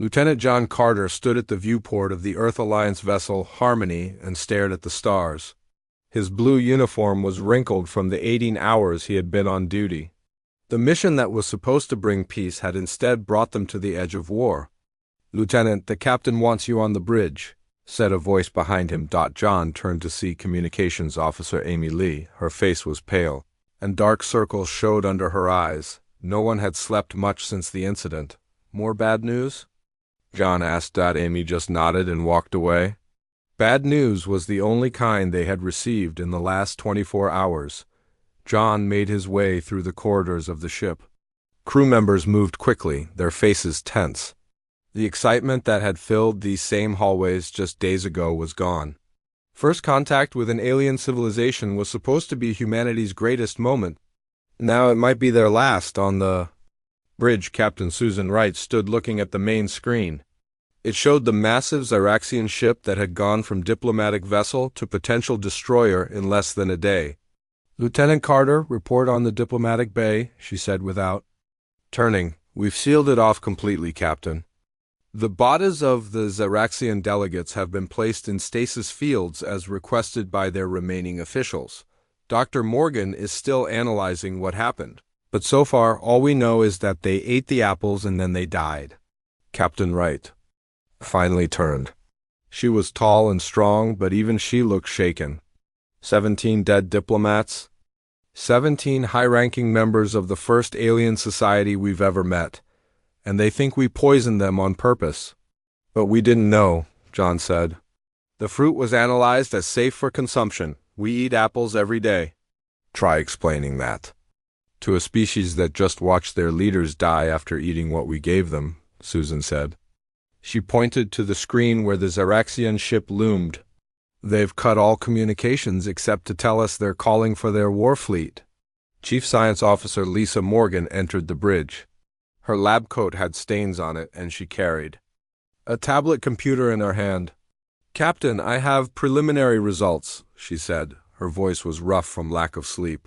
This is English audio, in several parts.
Lieutenant John Carter stood at the viewport of the Earth Alliance vessel Harmony and stared at the stars. His blue uniform was wrinkled from the 18 hours he had been on duty. The mission that was supposed to bring peace had instead brought them to the edge of war. "Lieutenant, the captain wants you on the bridge," said a voice behind him. John turned to see Communications Officer Amy Lee. Her face was pale, and dark circles showed under her eyes. No one had slept much since the incident. "More bad news?" John asked. Amy just nodded and walked away. Bad news was the only kind they had received in the last 24 hours. John made his way through the corridors of the ship. Crew members moved quickly, their faces tense. The excitement that had filled these same hallways just days ago was gone. First contact with an alien civilization was supposed to be humanity's greatest moment. Now it might be their last. On the bridge, Captain Susan Wright stood looking at the main screen. It showed the massive Zyraxian ship that had gone from diplomatic vessel to potential destroyer in less than a day. "Lieutenant Carter, report on the diplomatic bay," she said without turning. "We've sealed it off completely, Captain. The bodies of the Zyraxian delegates have been placed in stasis fields as requested by their remaining officials. Dr. Morgan is still analyzing what happened, but so far all we know is that they ate the apples and then they died." Captain Wright finally turned. She was tall and strong, but even she looked shaken. 17 dead diplomats. 17 high-ranking members of the first alien society we've ever met. And they think we poisoned them on purpose. "But we didn't know," John said. "The fruit was analyzed as safe for consumption. We eat apples every day." "Try explaining that to a species that just watched their leaders die after eating what we gave them," Susan said. She pointed to the screen where the Zyraxian ship loomed. "They've cut all communications except to tell us they're calling for their war fleet." Chief Science Officer Lisa Morgan entered the bridge. Her lab coat had stains on it, and she carried a tablet computer in her hand. "Captain, I have preliminary results," she said. Her voice was rough from lack of sleep.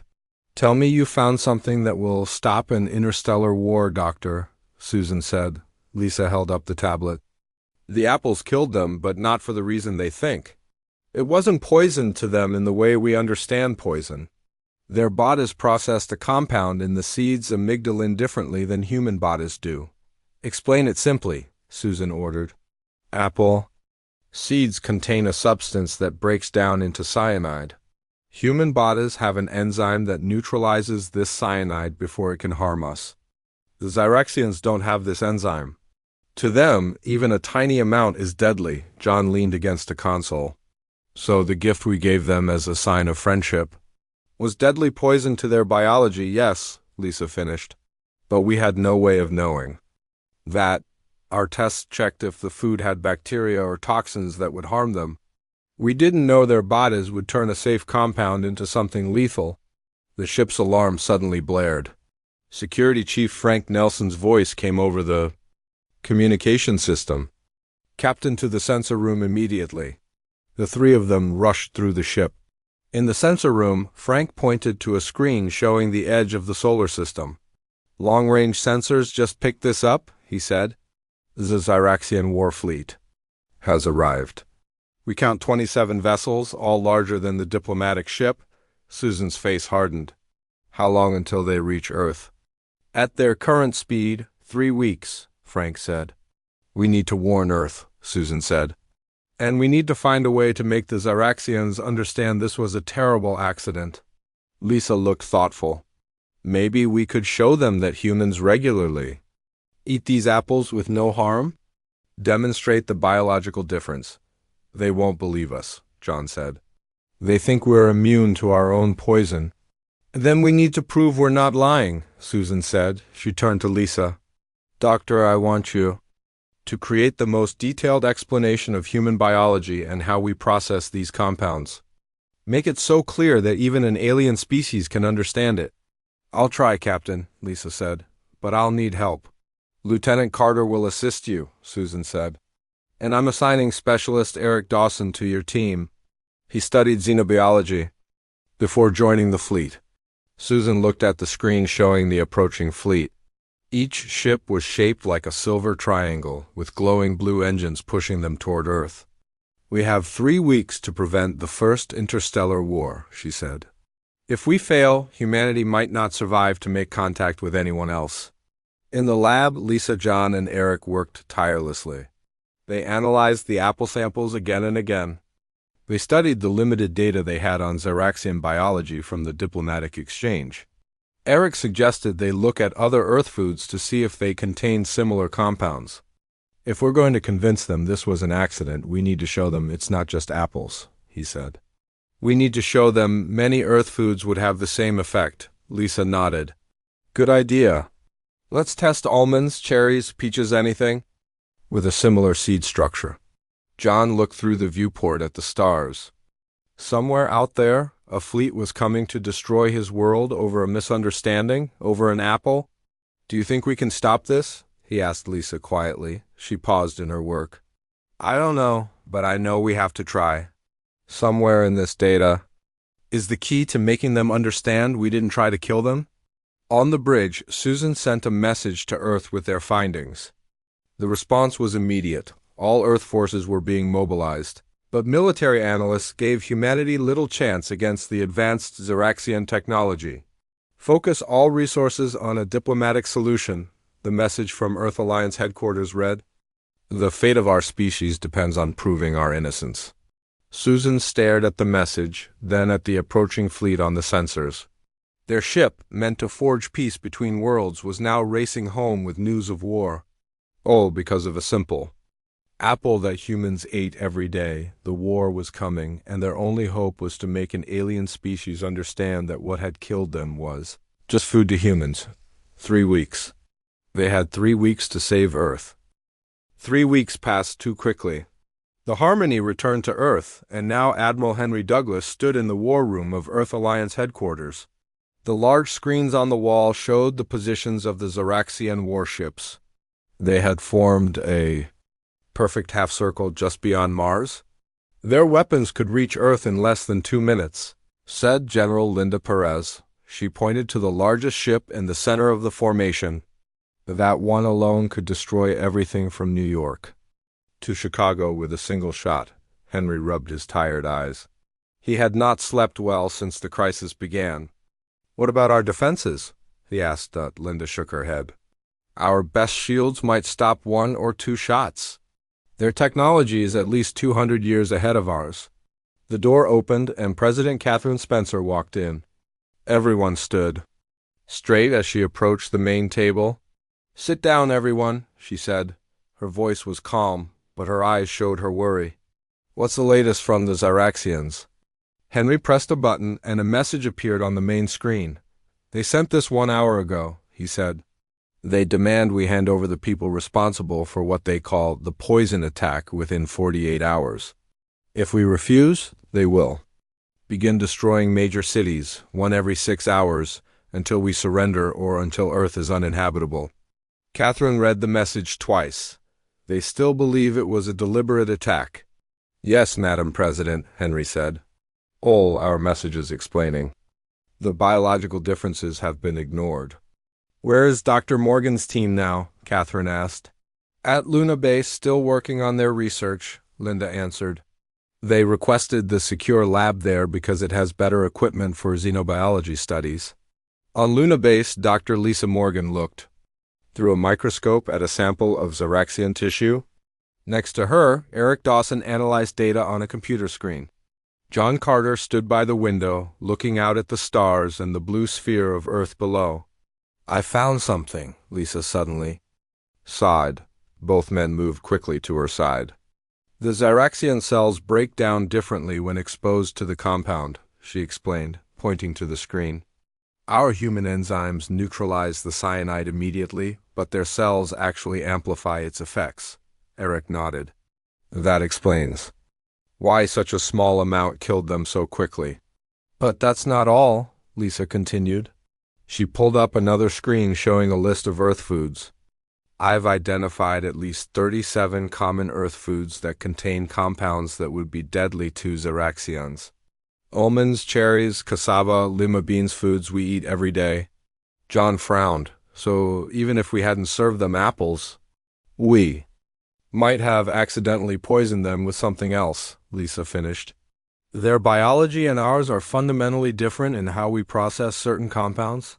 "Tell me you found something that will stop an interstellar war, Doctor," Susan said. Lisa held up the tablet. "The apples killed them, but not for the reason they think. It wasn't poison to them in the way we understand poison. Their bodies processed a compound in the seeds amygdalin differently than human bodies do." "Explain it simply," Susan ordered. "Apple seeds contain a substance that breaks down into cyanide. Human bodies have an enzyme that neutralizes this cyanide before it can harm us. The Zyraxians don't have this enzyme. To them, even a tiny amount is deadly." John leaned against a console. "So the gift we gave them as a sign of friendship was deadly poison to their biology?" "Yes," Lisa finished. "But we had no way of knowing that. Our tests checked if the food had bacteria or toxins that would harm them. We didn't know their bodies would turn a safe compound into something lethal." The ship's alarm suddenly blared. Security Chief Frank Nelson's voice came over the communication system. "Captain, to the sensor room immediately." The three of them rushed through the ship. In the sensor room, Frank pointed to a screen showing the edge of the solar system. "Long-range sensors just picked this up," he said. "The Zyraxian war fleet has arrived. We count 27 vessels, all larger than the diplomatic ship." Susan's face hardened. "How long until they reach Earth?" "At their current speed, 3 weeks," Frank said. "We need to warn Earth," Susan said. "And we need to find a way to make the Zyraxians understand this was a terrible accident." Lisa looked thoughtful. "Maybe we could show them that humans regularly eat these apples with no harm? Demonstrate the biological difference." "They won't believe us," John said. "They think we're immune to our own poison." "Then we need to prove we're not lying," Susan said. She turned to Lisa. "Doctor, I want you to create the most detailed explanation of human biology and how we process these compounds. Make it so clear that even an alien species can understand it." "I'll try, Captain," Lisa said, "but I'll need help." "Lieutenant Carter will assist you," Susan said. "And I'm assigning Specialist Eric Dawson to your team. He studied xenobiology before joining the fleet." Susan looked at the screen showing the approaching fleet. Each ship was shaped like a silver triangle, with glowing blue engines pushing them toward Earth. "We have 3 weeks to prevent the first interstellar war," she said. "If we fail, humanity might not survive to make contact with anyone else." In the lab, Lisa, John, and Eric worked tirelessly. They analyzed the apple samples again and again. They studied the limited data they had on Xeraxian biology from the diplomatic exchange. Eric suggested they look at other Earth foods to see if they contained similar compounds. "If we're going to convince them this was an accident, we need to show them it's not just apples," he said. "We need to show them many Earth foods would have the same effect." Lisa nodded. "Good idea. Let's test almonds, cherries, peaches, anything with a similar seed structure." John looked through the viewport at the stars. Somewhere out there, a fleet was coming to destroy his world over a misunderstanding, over an apple. "Do you think we can stop this?" he asked Lisa quietly. She paused in her work. "I don't know, but I know we have to try. Somewhere in this data is the key to making them understand we didn't try to kill them." On the bridge, Susan sent a message to Earth with their findings. The response was immediate. All Earth forces were being mobilized, but military analysts gave humanity little chance against the advanced Xeraxian technology. "Focus all resources on a diplomatic solution," the message from Earth Alliance headquarters read. "The fate of our species depends on proving our innocence." Susan stared at the message, then at the approaching fleet on the sensors. Their ship, meant to forge peace between worlds, was now racing home with news of war. All because of a simple apple that humans ate every day. The war was coming, and their only hope was to make an alien species understand that what had killed them was just food to humans. 3 weeks. They had 3 weeks to save Earth. 3 weeks passed too quickly. The Harmony returned to Earth, and now Admiral Henry Douglas stood in the war room of Earth Alliance headquarters. The large screens on the wall showed the positions of the Xeraxian warships. They had formed a perfect half-circle just beyond Mars. "Their weapons could reach Earth in less than 2 minutes," said General Linda Perez. She pointed to the largest ship in the center of the formation. "That one alone could destroy everything from New York to Chicago with a single shot." Henry rubbed his tired eyes. He had not slept well since the crisis began. "What about our defenses?" he asked. Linda shook her head. "Our best shields might stop 1 or 2 shots. Their technology is at least 200 years ahead of ours." The door opened, and President Catherine Spencer walked in. Everyone stood straight as she approached the main table. "Sit down, everyone," she said. Her voice was calm, but her eyes showed her worry. "What's the latest from the Xeraxians?" Henry pressed a button, and a message appeared on the main screen. "They sent this 1 hour ago," he said. "They demand we hand over the people responsible for what they call the poison attack within 48 hours. If we refuse, they will begin destroying major cities, 1 every 6 hours, until we surrender or until Earth is uninhabitable." Catherine read the message twice. "They still believe it was a deliberate attack." "Yes, Madam President," Henry said. "All our messages explaining. The biological differences have been ignored." "Where is Dr. Morgan's team now?" Catherine asked. "At Luna Base, still working on their research," Linda answered. "They requested the secure lab there because it has better equipment for xenobiology studies." On Luna Base, Dr. Lisa Morgan looked through a microscope at a sample of Xeraxian tissue. Next to her, Eric Dawson analyzed data on a computer screen. John Carter stood by the window, looking out at the stars and the blue sphere of Earth below. "I found something," Lisa suddenly sighed. Both men moved quickly to her side. "The Xeraxian cells break down differently when exposed to the compound," she explained, pointing to the screen. "Our human enzymes neutralize the cyanide immediately, but their cells actually amplify its effects." Eric nodded. "That explains why such a small amount killed them so quickly." "But that's not all," Lisa continued. She pulled up another screen showing a list of Earth foods. "I've identified at least 37 common Earth foods that contain compounds that would be deadly to Xeraxians. Almonds, cherries, cassava, lima beans, foods we eat every day." John frowned. so even if we hadn't served them apples, we might have accidentally poisoned them with something else, Lisa finished. Their biology and ours are fundamentally different in how we process certain compounds.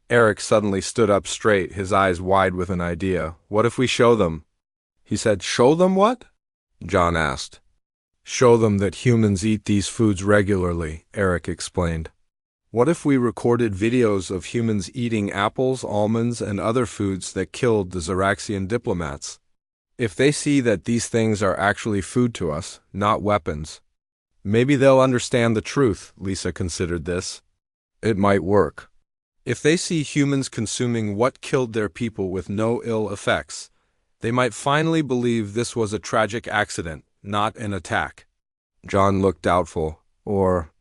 Eric suddenly stood up straight, his eyes wide with an idea. What if we show them? He said, Show them what? John asked. Show them that humans eat these foods regularly, Eric explained. What if we recorded videos of humans eating apples, almonds, and other foods that killed the Xeraxian diplomats? If they see that these things are actually food to us, not weapons, maybe they'll understand the truth, Lisa considered this. It might work. If they see humans consuming what killed their people with no ill effects, they might finally believe this was a tragic accident, not an attack. John looked doubtful. Or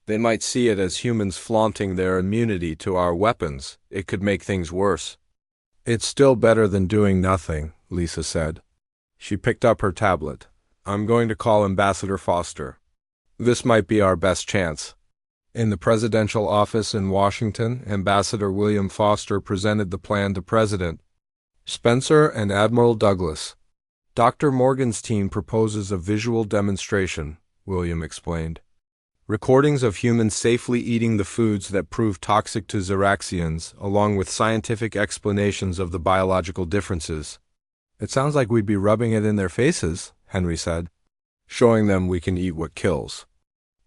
they might see it as humans flaunting their immunity to our weapons. It could make things worse. It's still better than doing nothing, Lisa said. She picked up her tablet. I'm going to call Ambassador Foster. This might be our best chance. In the presidential office in Washington, Ambassador William Foster presented the plan to President Spencer and Admiral Douglas. Dr. Morgan's team proposes a visual demonstration, William explained. Recordings of humans safely eating the foods that prove toxic to Xeraxians, along with scientific explanations of the biological differences. It sounds like we'd be rubbing it in their faces, Henry said. Showing them we can eat what kills.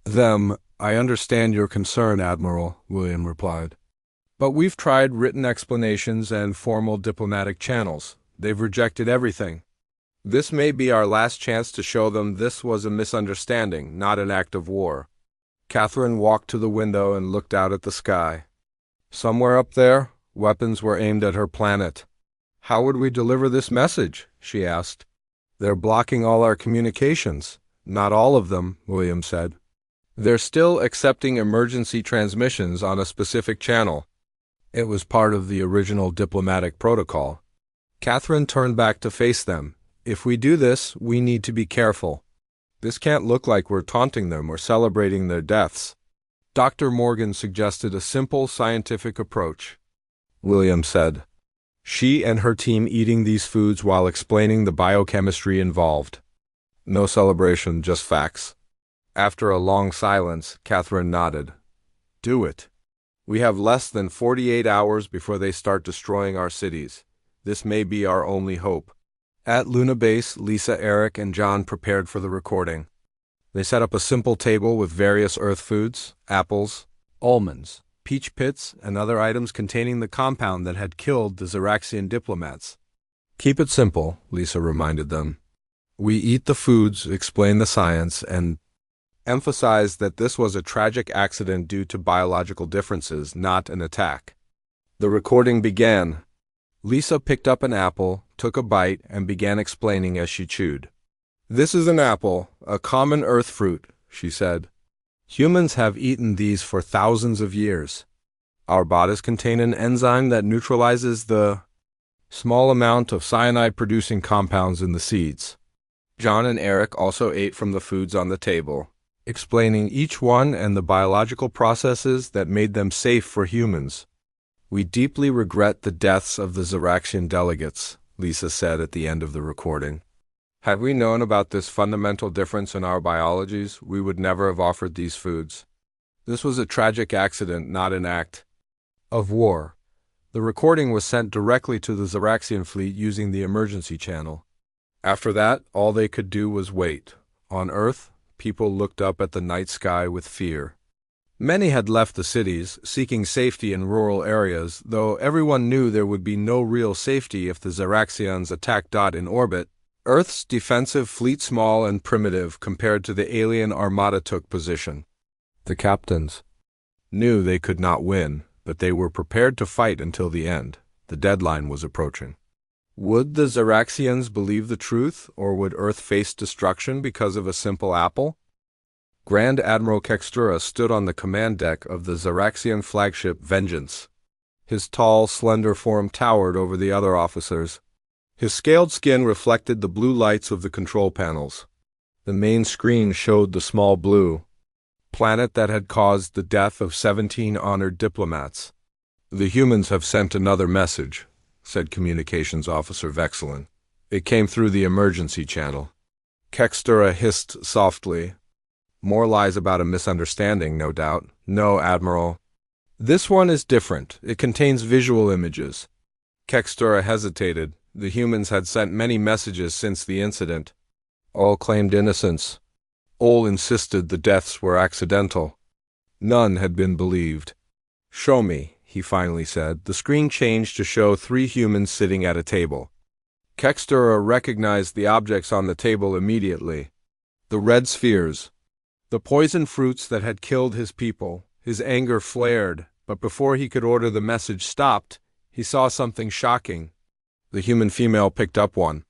I understand your concern, Admiral, William replied. But we've tried written explanations and formal diplomatic channels. They've rejected everything. This may be our last chance to show them this was a misunderstanding, not an act of war. Catherine walked to the window and looked out at the sky. Somewhere up there, weapons were aimed at her planet. How would we deliver this message? She asked. They're blocking all our communications. Not all of them, William said. They're still accepting emergency transmissions on a specific channel. It was part of the original diplomatic protocol. Catherine turned back to face them. If we do this, we need to be careful. This can't look like we're taunting them or celebrating their deaths. Dr. Morgan suggested a simple scientific approach. William said, she and her team eating these foods while explaining the biochemistry involved. No celebration, just facts. After a long silence, Catherine nodded. Do it. We have less than 48 hours before they start destroying our cities. This may be our only hope. At Luna Base, Lisa, Eric, and John prepared for the recording. They set up a simple table with various Earth foods, apples, almonds, peach pits, and other items containing the compound that had killed the Xeraxian diplomats. Keep it simple, Lisa reminded them. We eat the foods, explain the science, and emphasize that this was a tragic accident due to biological differences, not an attack. The recording began. Lisa picked up an apple, took a bite, and began explaining as she chewed. This is an apple, a common earth fruit, she said. Humans have eaten these for thousands of years. Our bodies contain an enzyme that neutralizes the small amount of cyanide-producing compounds in the seeds. John and Eric also ate from the foods on the table, explaining each one and the biological processes that made them safe for humans. We deeply regret the deaths of the Xeraxian delegates, Lisa said at the end of the recording. Had we known about this fundamental difference in our biologies, we would never have offered these foods. This was a tragic accident, not an act of war. The recording was sent directly to the Xeraxian fleet using the emergency channel. After that, all they could do was wait. On Earth, people looked up at the night sky with fear. Many had left the cities, seeking safety in rural areas, though everyone knew there would be no real safety if the Xeraxians attacked in orbit. Earth's defensive fleet small and primitive compared to the alien armada took position. The captains knew they could not win, but they were prepared to fight until the end. The deadline was approaching. Would the Xeraxians believe the truth, or would Earth face destruction because of a simple apple? Grand Admiral Kextura stood on the command deck of the Xeraxian flagship Vengeance. His tall, slender form towered over the other officers. His scaled skin reflected the blue lights of the control panels. The main screen showed the small blue planet that had caused the death of 17 honored diplomats. "The humans have sent another message," said Communications Officer Vexelin. "It came through the emergency channel." Kextura hissed softly. "More lies about a misunderstanding, no doubt." "No, Admiral. This one is different. It contains visual images." Kextura hesitated. The humans had sent many messages since the incident. All claimed innocence. All insisted the deaths were accidental. None had been believed. "Show me," he finally said. The screen changed to show 3 humans sitting at a table. Kextura recognized the objects on the table immediately. The red spheres. The poison fruits that had killed his people. His anger flared, but before he could order the message stopped, he saw something shocking. The human female picked up one.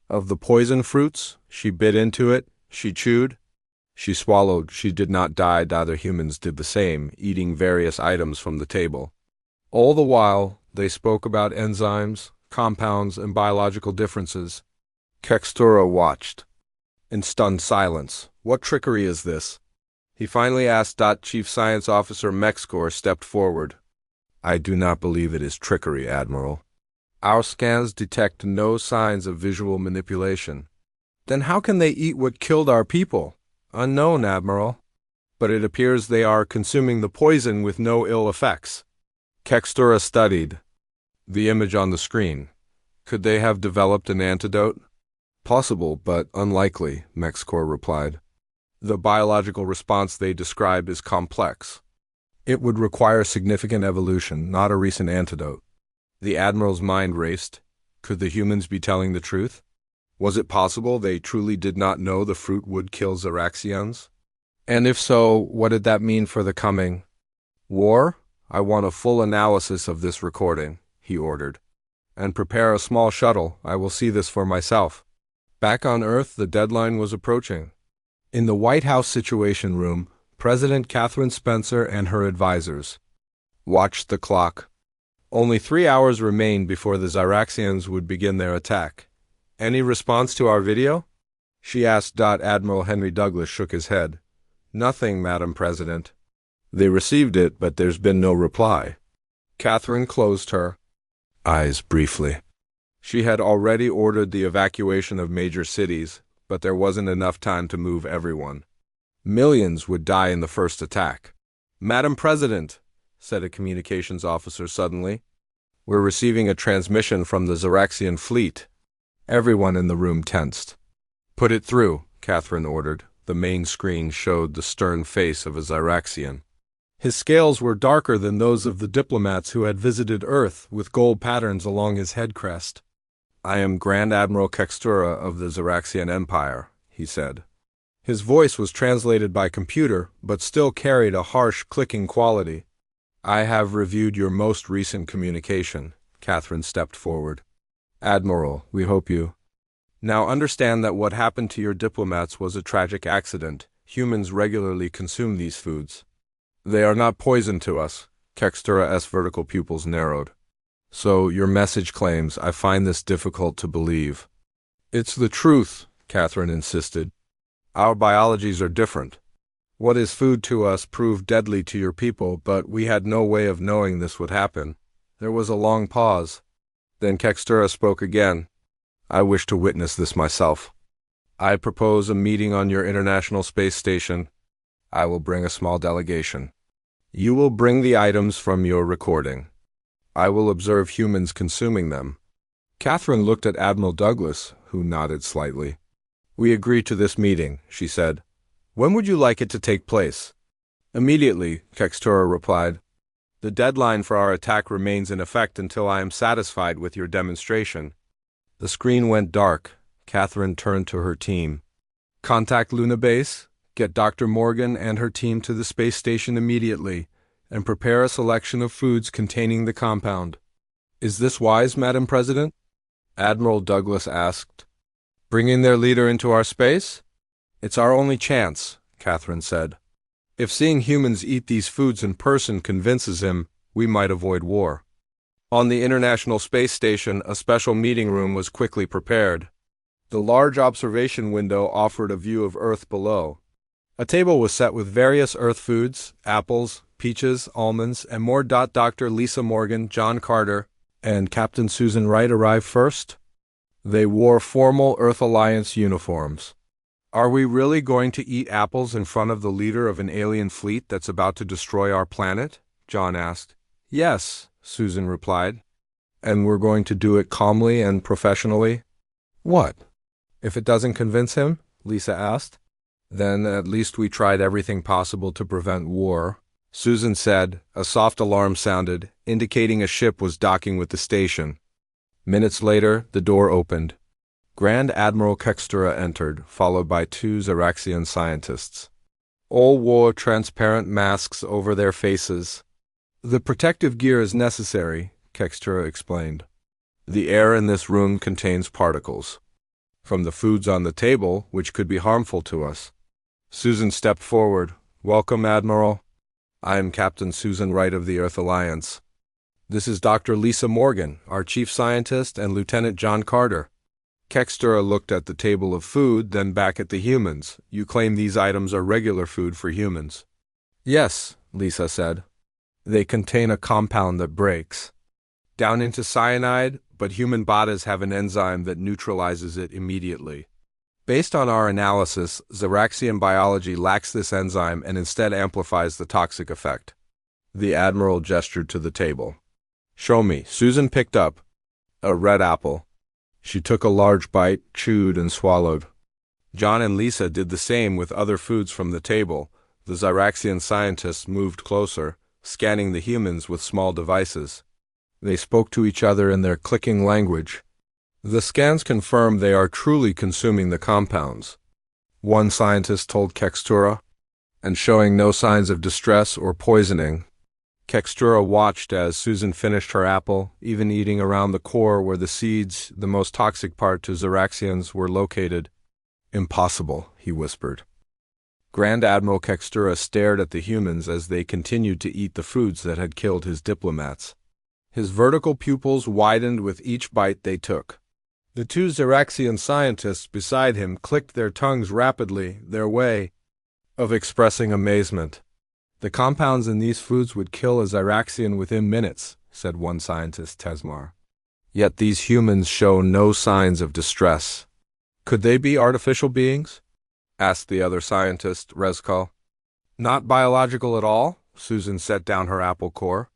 Of the poison fruits, she bit into it, she chewed. She swallowed. She did not die. The other humans did the same, eating various items from the table. All the while, they spoke about enzymes, compounds, and biological differences. Kextura watched. In stunned silence. What trickery is this? He finally asked. Chief Science Officer Mexcor stepped forward. "I do not believe it is trickery, Admiral. Our scans detect no signs of visual manipulation." "Then how can they eat what killed our people?" "Unknown, Admiral. But it appears they are consuming the poison with no ill effects." Kextura studied the image on the screen. "Could they have developed an antidote?" "Possible, but unlikely," Mexcor replied. "The biological response they describe is complex. It would require significant evolution, not a recent antidote." The Admiral's mind raced. Could the humans be telling the truth? Was it possible they truly did not know the fruit would kill Xeraxians? And if so, what did that mean for the coming war? "I want a full analysis of this recording," he ordered. "And prepare a small shuttle. I will see this for myself." Back on Earth, the deadline was approaching. In the White House Situation Room, President Catherine Spencer and her advisors watched the clock. Only 3 hours remained before the Xeraxians would begin their attack. "Any response to our video?" she asked. Admiral Henry Douglas shook his head. "Nothing, Madam President. They received it, but there's been no reply." Catherine closed her eyes briefly. She had already ordered the evacuation of major cities, but there wasn't enough time to move everyone. Millions would die in the first attack. "Madam President," said a communications officer suddenly, "we're receiving a transmission from the Xeraxian fleet." Everyone in the room tensed. "Put it through," Catherine ordered. The main screen showed the stern face of a Xeraxian. His scales were darker than those of the diplomats who had visited Earth, with gold patterns along his head crest. "I am Grand Admiral Kextura of the Xeraxian Empire," he said. His voice was translated by computer, but still carried a harsh, clicking quality. "I have reviewed your most recent communication." Catherine stepped forward. "Admiral, we hope you now understand that what happened to your diplomats was a tragic accident. Humans regularly consume these foods. They are not poison to us." Kextura's vertical pupils narrowed. "So your message claims. I find this difficult to believe." "It's the truth," Catherine insisted. "Our biologies are different. What is food to us proved deadly to your people, but we had no way of knowing this would happen." There was a long pause. Then Kextura spoke again. "I wish to witness this myself. I propose a meeting on your International Space Station. I will bring a small delegation. You will bring the items from your recording. I will observe humans consuming them." Catherine looked at Admiral Douglas, who nodded slightly. "We agree to this meeting," she said. "When would you like it to take place?" "Immediately," Kextura replied. "The deadline for our attack remains in effect until I am satisfied with your demonstration." The screen went dark. Catherine turned to her team. "Contact Luna Base, get Dr. Morgan and her team to the space station immediately, and prepare a selection of foods containing the compound." "Is this wise, Madam President?" Admiral Douglas asked. "Bringing their leader into our space? It's our only chance," Catherine said. "If seeing humans eat these foods in person convinces him, we might avoid war." On the International Space Station, a special meeting room was quickly prepared. The large observation window offered a view of Earth below. A table was set with various Earth foods, apples, peaches, almonds, and more. Dr. Lisa Morgan, John Carter, and Captain Susan Wright arrived first. They wore formal Earth Alliance uniforms. Are we really going to eat apples in front of the leader of an alien fleet that's about to destroy our planet? John asked. Yes, Susan replied. And we're going to do it calmly and professionally? What? If it doesn't convince him? Lisa asked. Then at least we tried everything possible to prevent war, Susan said. A soft alarm sounded, indicating a ship was docking with the station. Minutes later, the door opened. Grand Admiral Kextura entered, followed by two Xeraxian scientists. All wore transparent masks over their faces. The protective gear is necessary, Kextura explained. The air in this room contains particles from the foods on the table, which could be harmful to us. Susan stepped forward. Welcome, Admiral. I am Captain Susan Wright of the Earth Alliance. This is Dr. Lisa Morgan, our chief scientist, and Lieutenant John Carter. Kextura looked at the table of food, then back at the humans. You claim these items are regular food for humans? Yes, Lisa said. They contain a compound that breaks down into cyanide, but human bodies have an enzyme that neutralizes it immediately. Based on our analysis, Xeraxian biology lacks this enzyme and instead amplifies the toxic effect. The Admiral gestured to the table. Show me. Susan picked up a red apple. She took a large bite, chewed, and swallowed. John and Lisa did the same with other foods from the table. The Xeraxian scientists moved closer, scanning the humans with small devices. They spoke to each other in their clicking language. The scans confirmed they are truly consuming the compounds, one scientist told Kextura, and showing no signs of distress or poisoning. Kextura watched as Susan finished her apple, even eating around the core where the seeds, the most toxic part to Xeraxians, were located. Impossible, he whispered. Grand Admiral Kextura stared at the humans as they continued to eat the foods that had killed his diplomats. His vertical pupils widened with each bite they took. The two Xeraxian scientists beside him clicked their tongues rapidly, their way of expressing amazement. The compounds in these foods would kill a Xeraxian within minutes, said one scientist, Tesmar. Yet these humans show no signs of distress. Could they be artificial beings? Asked the other scientist, Rezkal. Not biological at all, Susan set down her apple core.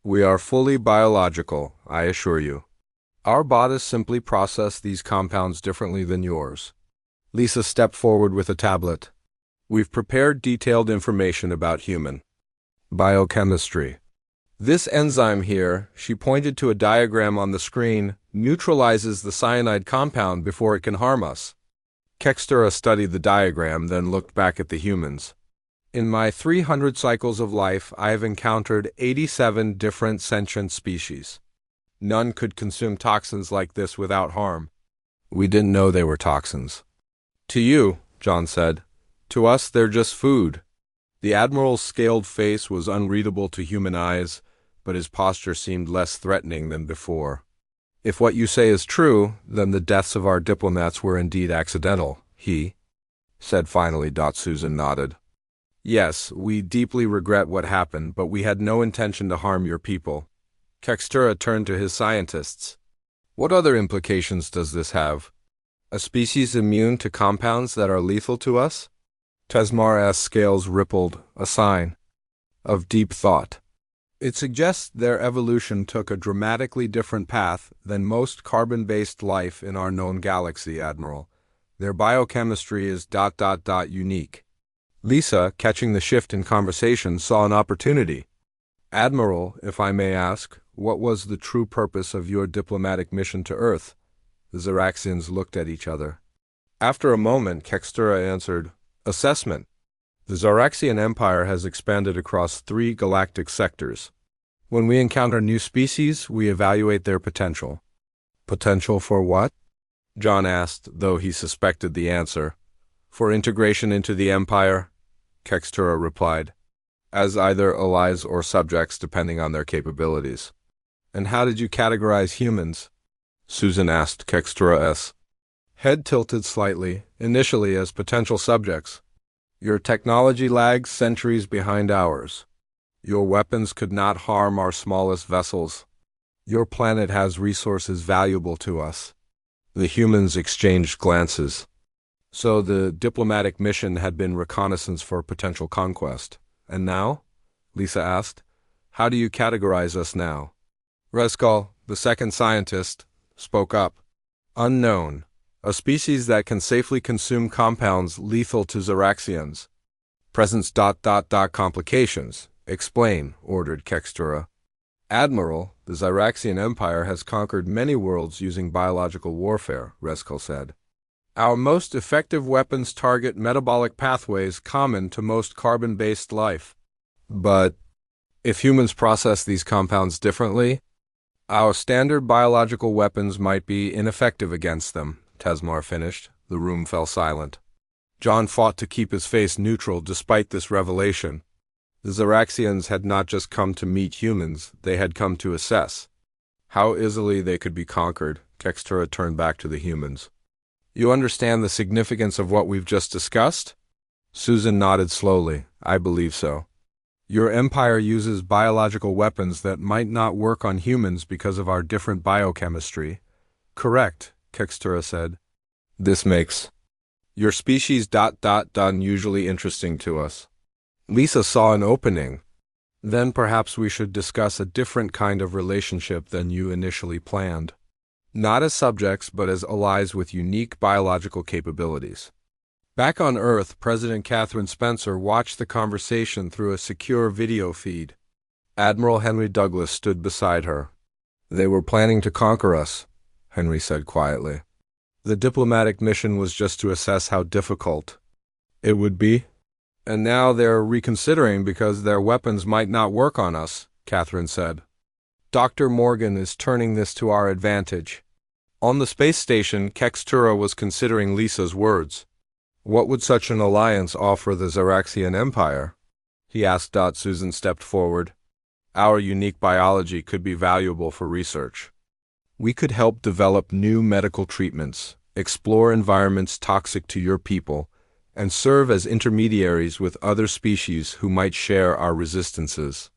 We are fully biological, I assure you. Our bodies simply process these compounds differently than yours. Lisa stepped forward with a tablet. We've prepared detailed information about human biochemistry. This enzyme here, she pointed to a diagram on the screen, neutralizes the cyanide compound before it can harm us. Kextura studied the diagram, then looked back at the humans. In my 300 cycles of life, I have encountered 87 different sentient species. None could consume toxins like this without harm. We didn't know they were toxins. To you, John said. To us, they're just food. The Admiral's scaled face was unreadable to human eyes, but his posture seemed less threatening than before. If what you say is true, then the deaths of our diplomats were indeed accidental, he said finally. Susan nodded. Yes, we deeply regret what happened, but we had no intention to harm your people. Kextura turned to his scientists. What other implications does this have? A species immune to compounds that are lethal to us? Tesmar's scales rippled, a sign of deep thought. It suggests their evolution took a dramatically different path than most carbon-based life in our known galaxy, Admiral. Their biochemistry is ... unique. Lisa, catching the shift in conversation, saw an opportunity. Admiral, if I may ask, what was the true purpose of your diplomatic mission to Earth? The Xeraxians looked at each other. After a moment, Kextura answered, Assessment. The Xeraxian Empire has expanded across 3 galactic sectors. When we encounter new species, we evaluate their potential. Potential for what? John asked, though he suspected the answer. For integration into the Empire, Kextura replied, as either allies or subjects depending on their capabilities. And how did you categorize humans? Susan asked Kextura. Head tilted slightly, initially as potential subjects. Your technology lags centuries behind ours. Your weapons could not harm our smallest vessels. Your planet has resources valuable to us. The humans exchanged glances. So the diplomatic mission had been reconnaissance for potential conquest. And now? Lisa asked. How do you categorize us now? Reskal, the second scientist, spoke up. Unknown. A species that can safely consume compounds lethal to Xeraxians. Presence ... complications. Explain, ordered Kextura. Admiral, the Xeraxian Empire has conquered many worlds using biological warfare, Reskal said. Our most effective weapons target metabolic pathways common to most carbon-based life. But if humans process these compounds differently, our standard biological weapons might be ineffective against them, Tesmar finished. The room fell silent. John fought to keep his face neutral despite this revelation. The Xeraxians had not just come to meet humans, they had come to assess how easily they could be conquered. Kextura turned back to the humans. You understand the significance of what we've just discussed? Susan nodded slowly. I believe so. Your empire uses biological weapons that might not work on humans because of our different biochemistry. Correct, Kextura said. This makes your species ... unusually interesting to us. Lisa saw an opening. Then perhaps we should discuss a different kind of relationship than you initially planned. Not as subjects, but as allies with unique biological capabilities. Back on Earth, President Catherine Spencer watched the conversation through a secure video feed. Admiral Henry Douglas stood beside her. They were planning to conquer us, Henry said quietly. The diplomatic mission was just to assess how difficult it would be. And now they're reconsidering because their weapons might not work on us, Catherine said. Dr. Morgan is turning this to our advantage. On the space station, Kextura was considering Lisa's words. What would such an alliance offer the Xeraxian Empire? He asked. Susan stepped forward. Our unique biology could be valuable for research. We could help develop new medical treatments, explore environments toxic to your people, and serve as intermediaries with other species who might share our resistances.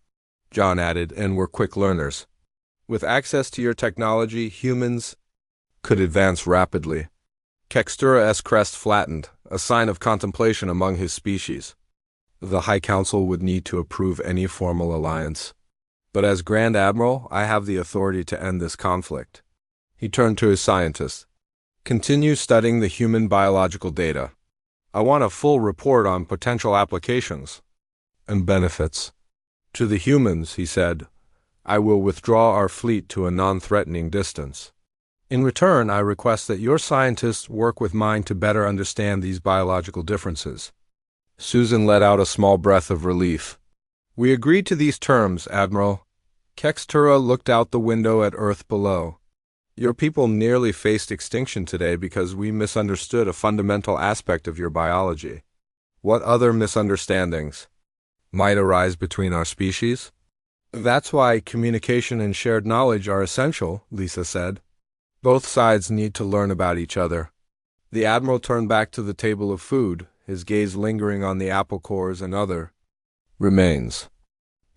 John added, and we're quick learners. With access to your technology, humans could advance rapidly. Kextura's crest flattened, a sign of contemplation among his species. The High Council would need to approve any formal alliance. But as Grand Admiral, I have the authority to end this conflict. He turned to his scientists. Continue studying the human biological data. I want a full report on potential applications and benefits. To the humans, he said, I will withdraw our fleet to a non-threatening distance. In return, I request that your scientists work with mine to better understand these biological differences. Susan let out a small breath of relief. We agreed to these terms, Admiral. Kextura looked out the window at Earth below. Your people nearly faced extinction today because we misunderstood a fundamental aspect of your biology. What other misunderstandings might arise between our species? That's why communication and shared knowledge are essential, Lisa said. Both sides need to learn about each other. The Admiral turned back to the table of food, his gaze lingering on the apple cores and other remains.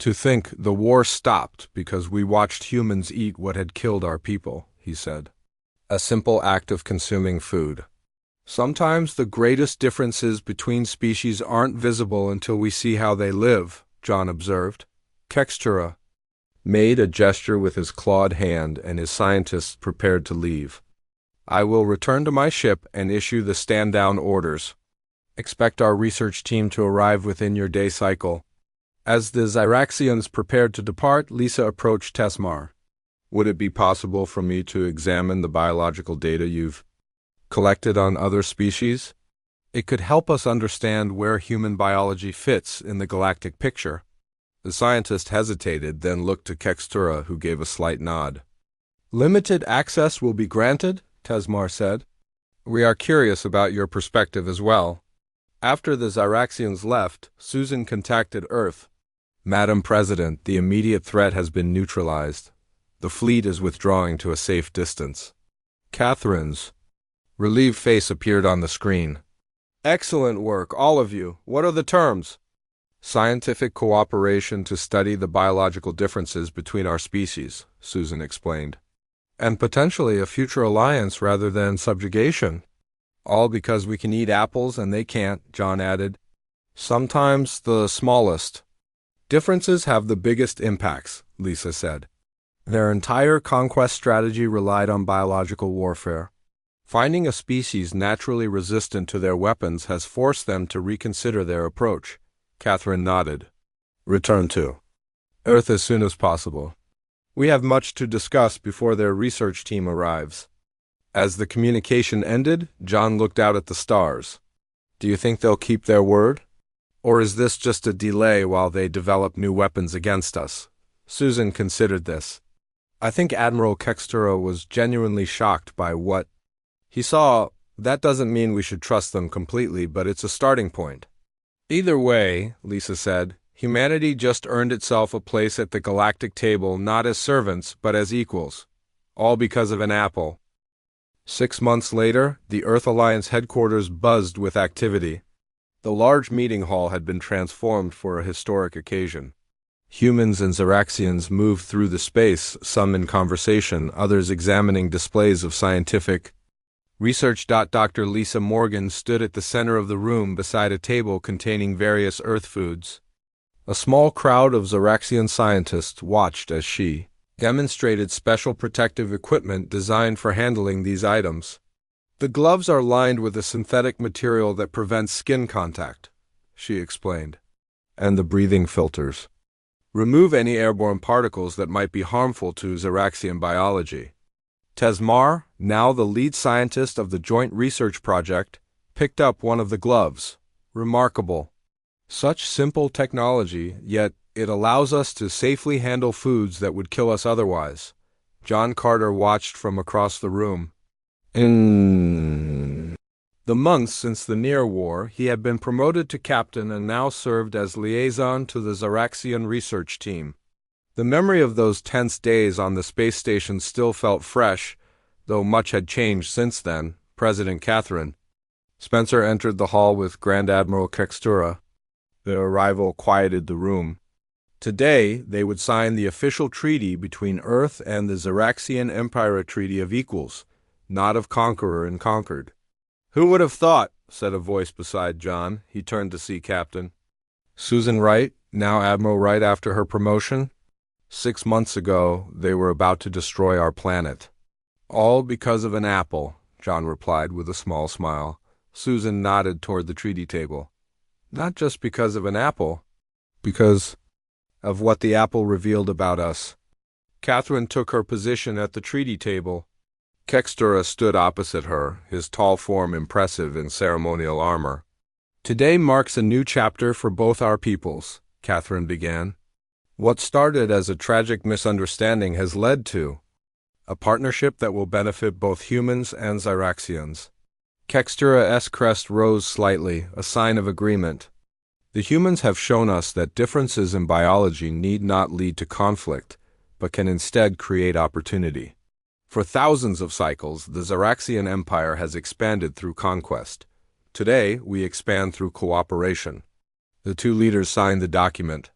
To think the war stopped because we watched humans eat what had killed our people, he said. A simple act of consuming food. Sometimes the greatest differences between species aren't visible until we see how they live, John observed. Kextura made a gesture with his clawed hand, and his scientists prepared to leave. I will return to my ship and issue the stand-down orders. Expect our research team to arrive within your day cycle. As the Xeraxians prepared to depart, Lisa approached Tesmar. Would it be possible for me to examine the biological data you've collected on other species? It could help us understand where human biology fits in the galactic picture. The scientist hesitated, then looked to Kextura, who gave a slight nod. Limited access will be granted, Tesmar said. We are curious about your perspective as well. After the Xeraxians left, Susan contacted Earth. Madam President, the immediate threat has been neutralized. The fleet is withdrawing to a safe distance. Catherine's relieved face appeared on the screen. Excellent work, all of you. What are the terms? Scientific cooperation to study the biological differences between our species, Susan explained. And potentially a future alliance rather than subjugation. All because we can eat apples and they can't, John added. Sometimes the smallest differences have the biggest impacts, Lisa said. Their entire conquest strategy relied on biological warfare. Finding a species naturally resistant to their weapons has forced them to reconsider their approach. Catherine nodded. Return to Earth as soon as possible. We have much to discuss before their research team arrives. As the communication ended, John looked out at the stars. Do you think they'll keep their word? Or is this just a delay while they develop new weapons against us? Susan considered this. I think Admiral Kextura was genuinely shocked by what he saw. That doesn't mean we should trust them completely, but it's a starting point. Either way, Lisa said, humanity just earned itself a place at the galactic table not as servants but as equals. All because of an apple. 6 months later, the Earth Alliance headquarters buzzed with activity. The large meeting hall had been transformed for a historic occasion. Humans and Xeraxians moved through the space, some in conversation, others examining displays of scientific research. Dr. Lisa Morgan stood at the center of the room beside a table containing various Earth foods. A small crowd of Xeraxian scientists watched as she demonstrated special protective equipment designed for handling these items. The gloves are lined with a synthetic material that prevents skin contact, she explained. And the breathing filters remove any airborne particles that might be harmful to Xeraxian biology. Tesmar, now the lead scientist of the Joint Research Project, picked up one of the gloves. Remarkable. Such simple technology, yet it allows us to safely handle foods that would kill us otherwise. John Carter watched from across the room. In the months since the Near War, he had been promoted to captain and now served as liaison to the Xeraxian research team. The memory of those tense days on the space station still felt fresh, though much had changed since then. President Catherine Spencer entered the hall with Grand Admiral Kextura. Their arrival quieted the room. Today, they would sign the official treaty between Earth and the Xeraxian Empire, a treaty of equals, not of conqueror and conquered. Who would have thought, said a voice beside John. He turned to see Captain Susan Wright, now Admiral Wright after her promotion. 6 months ago, they were about to destroy our planet. All because of an apple, John replied with a small smile. Susan nodded toward the treaty table. Not just because of an apple, because of what the apple revealed about us. Catherine took her position at the treaty table. Kextura stood opposite her, his tall form impressive in ceremonial armor. Today marks a new chapter for both our peoples, Catherine began. What started as a tragic misunderstanding has led to a partnership that will benefit both humans and Xeraxians. Kextura's crest rose slightly, a sign of agreement. The humans have shown us that differences in biology need not lead to conflict, but can instead create opportunity. For thousands of cycles, the Xeraxian Empire has expanded through conquest. Today, we expand through cooperation. The two leaders signed the document.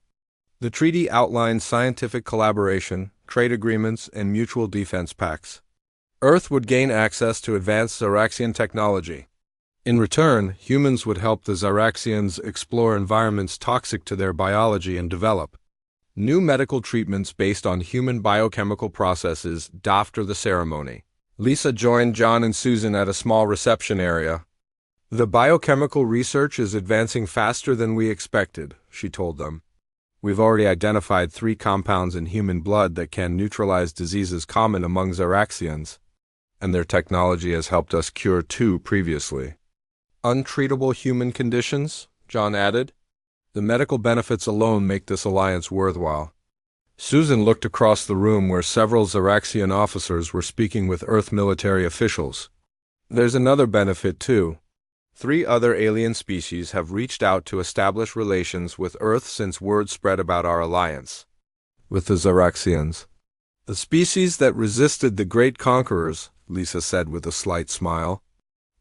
The treaty outlines scientific collaboration, trade agreements, and mutual defense pacts. Earth would gain access to advanced Xeraxian technology. In return, humans would help the Xeraxians explore environments toxic to their biology and develop new medical treatments based on human biochemical processes. After the ceremony, Lisa joined John and Susan at a small reception area. The biochemical research is advancing faster than we expected, she told them. We've already identified 3 compounds in human blood that can neutralize diseases common among Xeraxians, and their technology has helped us cure 2 previously. Untreatable human conditions, John added. The medical benefits alone make this alliance worthwhile. Susan looked across the room where several Xeraxian officers were speaking with Earth military officials. There's another benefit, too. 3 other alien species have reached out to establish relations with Earth since word spread about our alliance with the Xeraxians. The species that resisted the great conquerors, Lisa said with a slight smile.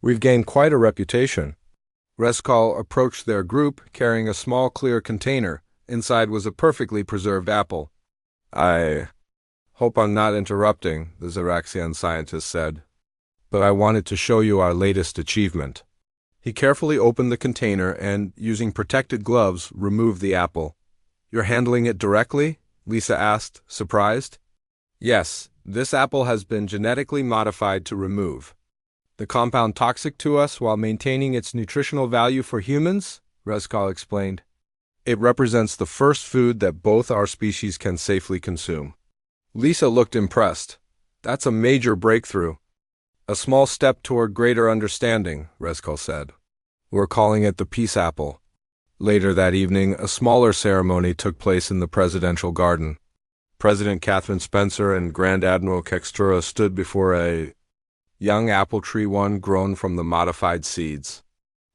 We've gained quite a reputation. Reskal approached their group, carrying a small clear container. Inside was a perfectly preserved apple. I hope I'm not interrupting, the Zaraxian scientist said, but I wanted to show you our latest achievement. He carefully opened the container and, using protected gloves, removed the apple. You're handling it directly? Lisa asked, surprised. Yes, this apple has been genetically modified to remove the compound toxic to us while maintaining its nutritional value for humans, Reskal explained. It represents the first food that both our species can safely consume. Lisa looked impressed. That's a major breakthrough. A small step toward greater understanding, Reskal said. We're calling it the Peace Apple. Later that evening, a smaller ceremony took place in the presidential garden. President Catherine Spencer and Grand Admiral Kextura stood before a young apple tree, one grown from the modified seeds.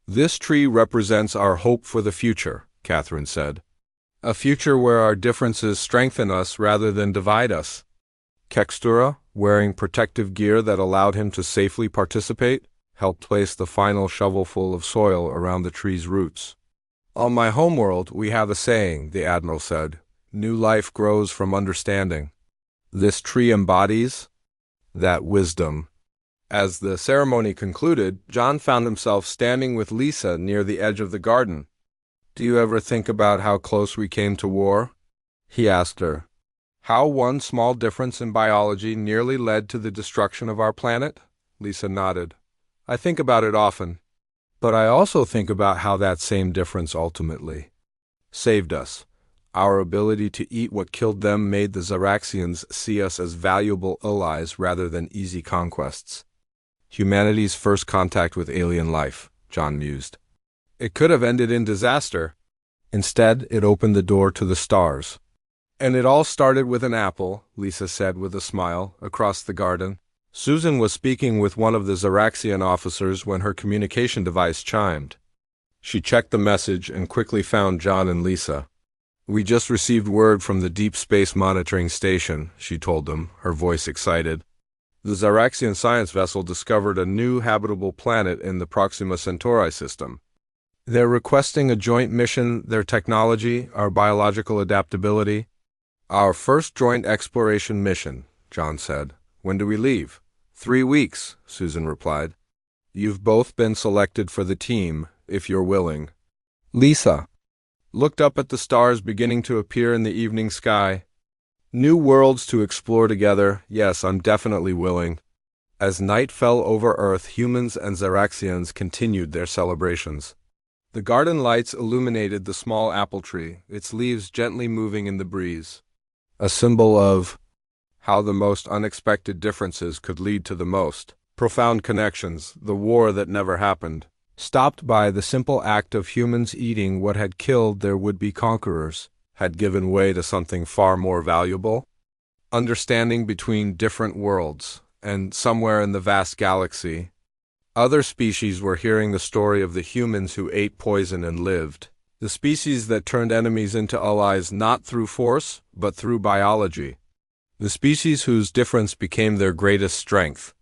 This tree represents our hope for the future, Catherine said. A future where our differences strengthen us rather than divide us. Kextura, wearing protective gear that allowed him to safely participate, helped place the final shovelful of soil around the tree's roots. On my homeworld, we have a saying, the Admiral said. New life grows from understanding. This tree embodies that wisdom. As the ceremony concluded, John found himself standing with Lisa near the edge of the garden. Do you ever think about how close we came to war? He asked her. How one small difference in biology nearly led to the destruction of our planet? Lisa nodded. I think about it often. But I also think about how that same difference ultimately saved us. Our ability to eat what killed them made the Zaraxians see us as valuable allies rather than easy conquests. Humanity's first contact with alien life, John mused. It could have ended in disaster. Instead, it opened the door to the stars. And it all started with an apple, Lisa said with a smile, across the garden. Susan was speaking with one of the Zaraxian officers when her communication device chimed. She checked the message and quickly found John and Lisa. We just received word from the Deep Space Monitoring Station, she told them, her voice excited. The Zaraxian science vessel discovered a new habitable planet in the Proxima Centauri system. They're requesting a joint mission, their technology, our biological adaptability. Our first joint exploration mission, John said. When do we leave? 3 weeks, Susan replied. You've both been selected for the team, if you're willing. Lisa looked up at the stars beginning to appear in the evening sky. New worlds to explore together, yes, I'm definitely willing. As night fell over Earth, humans and Zaraxians continued their celebrations. The garden lights illuminated the small apple tree, its leaves gently moving in the breeze. A symbol of how the most unexpected differences could lead to the most profound connections, the war that never happened, stopped by the simple act of humans eating what had killed their would-be conquerors, had given way to something far more valuable. Understanding between different worlds, and somewhere in the vast galaxy, other species were hearing the story of the humans who ate poison and lived. The species that turned enemies into allies not through force, but through biology. The species whose difference became their greatest strength.